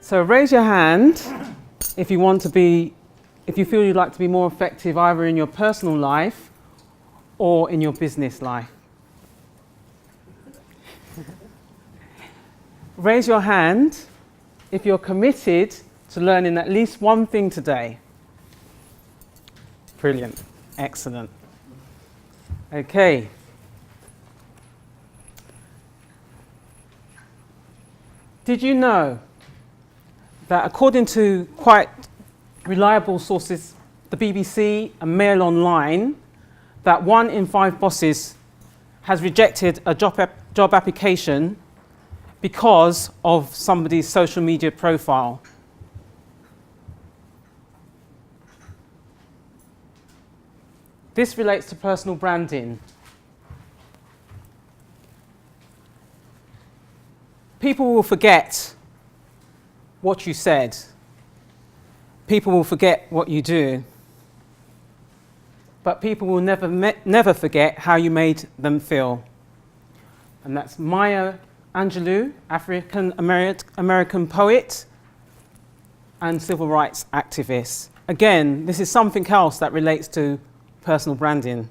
So raise your hand if you want to be, if you feel you'd like to be more effective either in your personal life or in your business life. Raise your hand if you're committed to learning at least one thing today. Brilliant. Excellent. Okay. Did you know that according to quite reliable sources, the BBC and Mail Online, that 1 in 5 bosses has rejected a job application because of somebody's social media profile? This relates to personal branding. People will forget what you said. People will forget what you do. But people will never forget how you made them feel. And that's Maya Angelou, African-American poet and civil rights activist. Again, this is something else that relates to personal branding.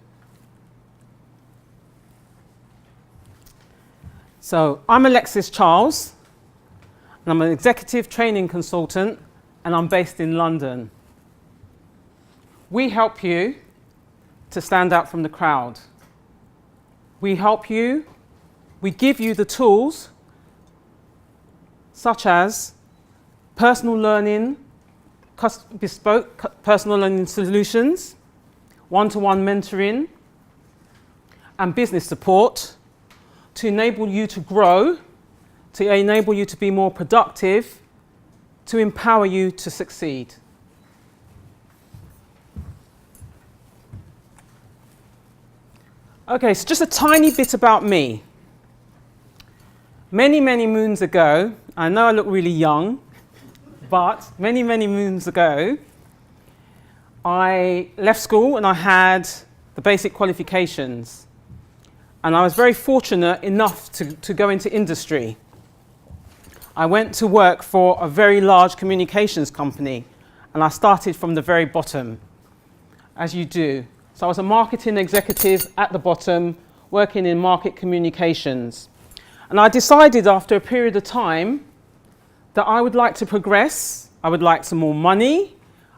So I'm Alexis Charles, and I'm an executive training consultant, and I'm based in London. We help you to stand out from the crowd. We help you, we give you the tools such as personal learning, bespoke personal learning solutions, one-to-one mentoring, and business support to enable you to grow, to enable you to be more productive, to empower you to succeed. Okay, so just a tiny bit about me. Many, many moons ago, I know I look really young, but many, many moons ago, I left school and I had the basic qualifications. And I was very fortunate enough to go into industry. I went to work for a very large communications company, and I started from the very bottom, as you do. So I was a marketing executive at the bottom, working in market communications. And I decided after a period of time that I would like to progress, I would like some more money,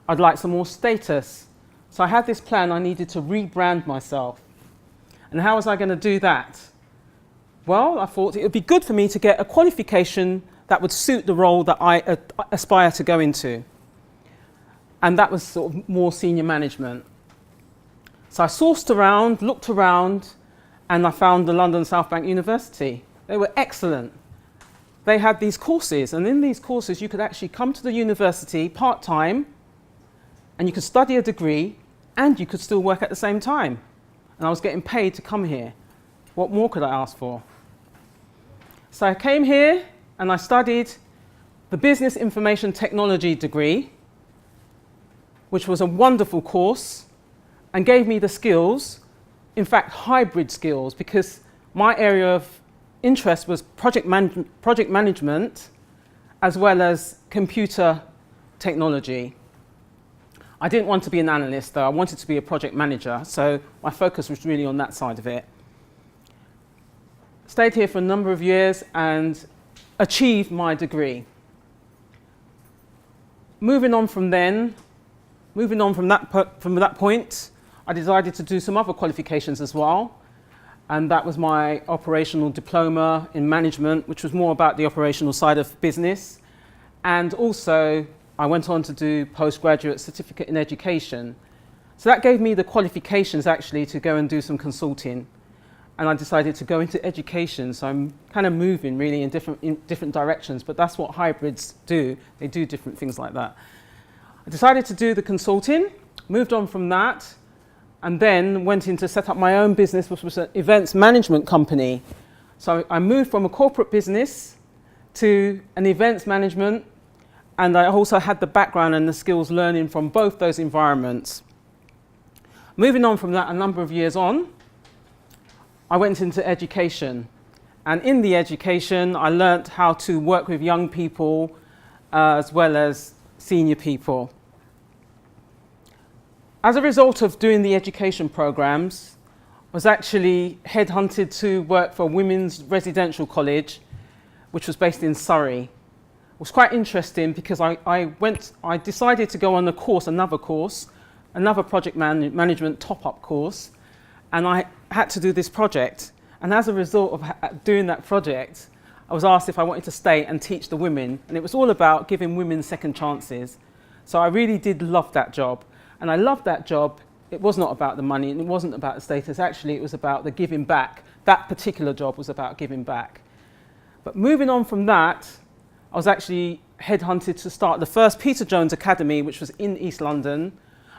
I'd like some more status. So I had this plan, I needed to rebrand myself. And how was I going to do that? Well, I thought it would be good for me to get a qualification that would suit the role that I aspire to go into. And that was sort of more senior management. So I sourced around, looked around, and I found the London South Bank University. They were excellent. They had these courses, and in these courses you could actually come to the university part-time, and you could study a degree, and you could still work at the same time. And I was getting paid to come here. What more could I ask for? So I came here and I studied the Business Information Technology degree, which was a wonderful course and gave me the skills, in fact, hybrid skills, because my area of interest was project management as well as computer technology. I didn't want to be an analyst, though. I wanted to be a project manager, so my focus was really on that side of it. Stayed here for a number of years and achieved my degree. Moving on from that point, I decided to do some other qualifications as well, and that was my operational diploma in management, which was more about the operational side of business, and also I went on to do postgraduate certificate in education. So that gave me the qualifications actually to go and do some consulting. And I decided to go into education, so I'm kind of moving really in different directions, but that's what hybrids do. They do different things like that. I decided to do the consulting, moved on from that, and then went in to set up my own business, which was an events management company. So I moved from a corporate business to an events management, and I also had the background and the skills learning from both those environments. Moving on from that, a number of years on, I went into education. And in the education, I learnt how to work with young people as well as senior people. As a result of doing the education programs, I was actually headhunted to work for a women's residential college, which was based in Surrey. It was quite interesting because I decided to go on another project management top-up course, and I had to do this project. And as a result of doing that project, I was asked if I wanted to stay and teach the women, and it was all about giving women second chances. So I really did love that job. And I loved that job. It was not about the money and it wasn't about the status. Actually, it was about the giving back. That particular job was about giving back. But moving on from that, I was actually headhunted to start the first Peter Jones Academy, which was in East London.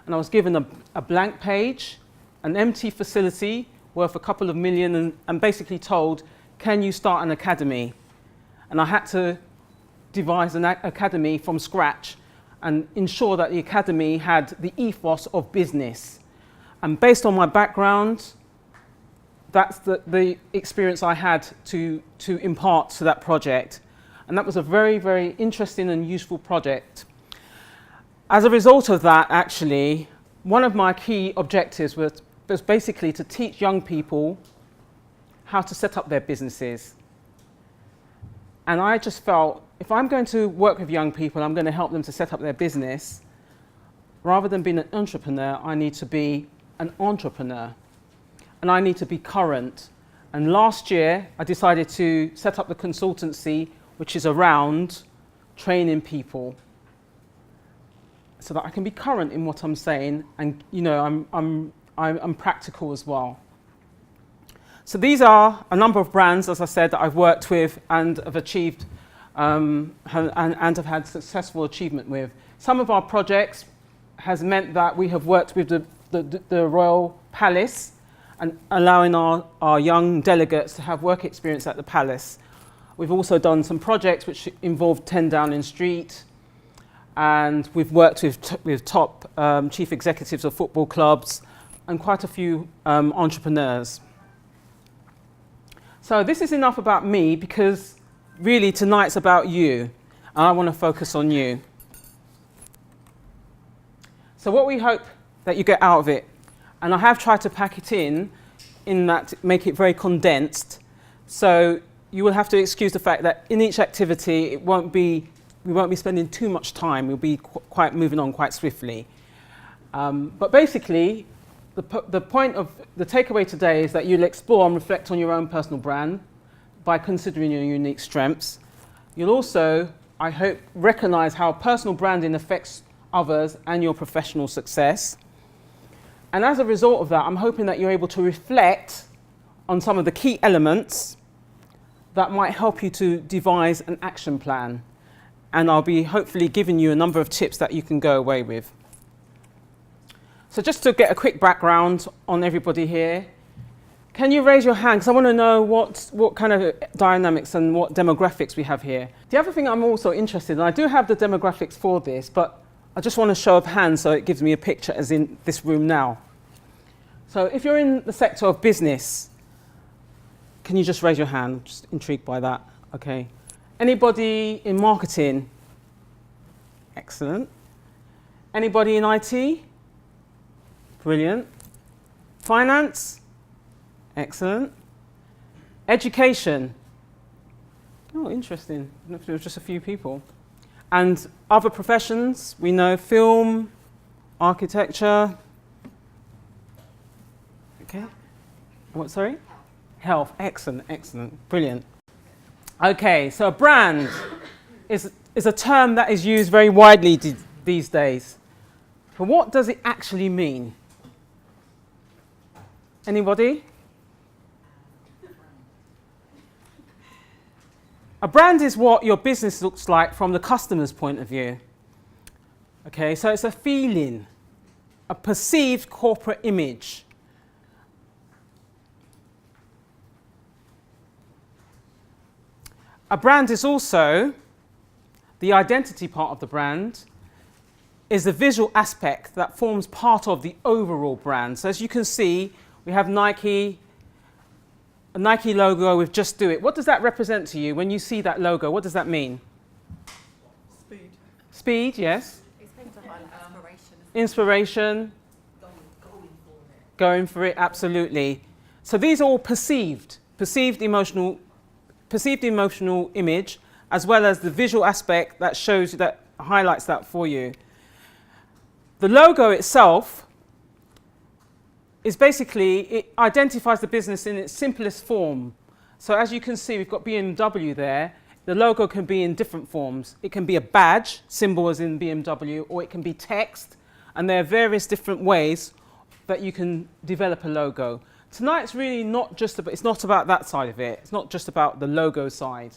And I was given a blank page, an empty facility worth a couple of million, and basically told, can you start an academy? And I had to devise an academy from scratch and ensure that the academy had the ethos of business. And based on my background, that's the experience I had to impart to that project. And that was a very, very interesting and useful project. As a result of that, actually, one of my key objectives was basically to teach young people how to set up their businesses. And I just felt, if I'm going to work with young people, I'm going to help them to set up their business, rather than being an entrepreneur, I need to be an entrepreneur. And I need to be current. And last year, I decided to set up the consultancy, which is around training people, so that I can be current in what I'm saying, and I'm practical as well. So these are a number of brands, as I said, that I've worked with and have achieved and have had successful achievement with. Some of our projects has meant that we have worked with the Royal Palace and allowing our young delegates to have work experience at the Palace. We've also done some projects which involve 10 Downing Street, and we've worked with top chief executives of football clubs and quite a few entrepreneurs. So this is enough about me, because really tonight's about you, and I want to focus on you. So what we hope that you get out of it, and I have tried to pack it in that make it very condensed, so you will have to excuse the fact that in each activity we won't be spending too much time. We'll be quite moving on quite swiftly. But basically, the point of the takeaway today is that you'll explore and reflect on your own personal brand by considering your unique strengths. You'll also, I hope, recognize how personal branding affects others and your professional success. And as a result of that, I'm hoping that you're able to reflect on some of the key elements that might help you to devise an action plan. And I'll be hopefully giving you a number of tips that you can go away with. So just to get a quick background on everybody here, can you raise your hand? Because I want to know what kind of dynamics and what demographics we have here. The other thing I'm also interested in, I do have the demographics for this, but I just want a show of hands so it gives me a picture as in this room now. So if you're in the sector of business, can you just raise your hand? I'm just intrigued by that. Okay. Anybody in marketing? Excellent. Anybody in IT? Brilliant. Finance? Excellent. Education? Oh, interesting. It was just a few people. And other professions, we know film, architecture. Okay. What, sorry? Health. Excellent, excellent. Brilliant. Okay, so a brand is a term that is used very widely these days. But what does it actually mean? Anybody? A brand is what your business looks like from the customer's point of view. Okay, so it's a feeling, a perceived corporate image. A brand is also, the identity part of the brand, is the visual aspect that forms part of the overall brand. So as you can see, we have Nike, a Nike logo with Just Do It. What does that represent to you when you see that logo? What does that mean? Speed. Speed, yes. Inspiration. Inspiration. Going for it, absolutely. So these are all perceived emotional image, as well as the visual aspect that shows you, that highlights that for you. The logo itself is basically, it identifies the business in its simplest form. So as you can see, we've got BMW there. The logo can be in different forms. It can be a badge, symbol as in BMW, or it can be text, and there are various different ways that you can develop a logo. Tonight's really not just about, it's not about that side of it. It's not just about the logo side.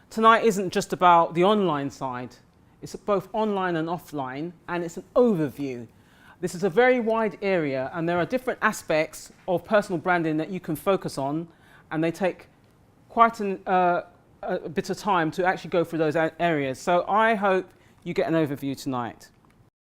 Tonight isn't just about the online side. It's both online and offline, and it's an overview. This is a very wide area, and there are different aspects of personal branding that you can focus on, and they take quite a bit of time to actually go through those areas. So I hope you get an overview tonight.